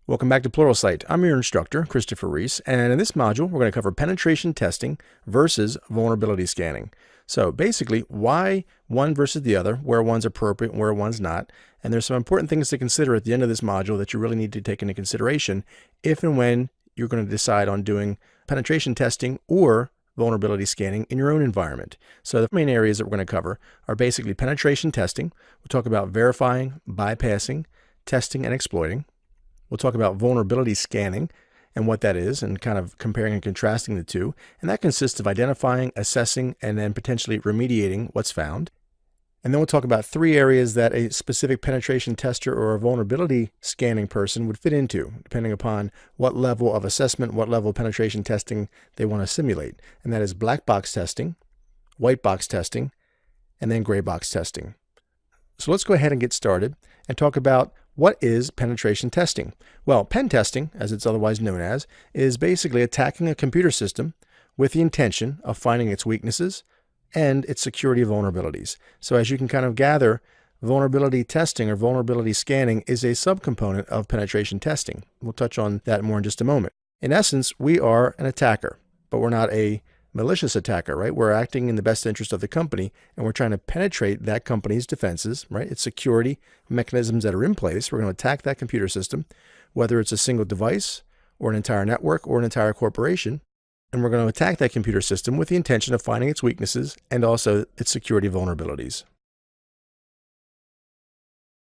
Welcome back to Pluralsight. I'm your instructor, Christopher Reese, and in this module, we're going to cover penetration testing versus vulnerability scanning. So basically, why one versus the other, where one's appropriate and where one's not. And there's some important things to consider at the end of this module that you really need to take into consideration if and when you're going to decide on doing penetration testing or vulnerability scanning in your own environment. So the main areas that we're going to cover are basically penetration testing. We'll talk about verifying, bypassing, testing, and exploiting. We'll talk about vulnerability scanning and what that is and kind of comparing and contrasting the two. And that consists of identifying, assessing, and then potentially remediating what's found. And then we'll talk about three areas that a specific penetration tester or a vulnerability scanning person would fit into, depending upon what level of assessment, what level of penetration testing they want to simulate. And that is black box testing, white box testing, and then gray box testing. So let's go ahead and get started and talk about what is penetration testing. Well, pen testing, as it's otherwise known as, is basically attacking a computer system with the intention of finding its weaknesses and its security vulnerabilities. So as you can kind of gather, vulnerability testing or vulnerability scanning is a subcomponent of penetration testing. We'll touch on that more in just a moment. In essence, we are an attacker, but we're not a malicious attacker, right? We're acting in the best interest of the company, and we're trying to penetrate that company's defenses, right? Its security mechanisms that are in place. We're going to attack that computer system, whether it's a single device or an entire network or an entire corporation. And we're going to attack that computer system with the intention of finding its weaknesses and also its security vulnerabilities.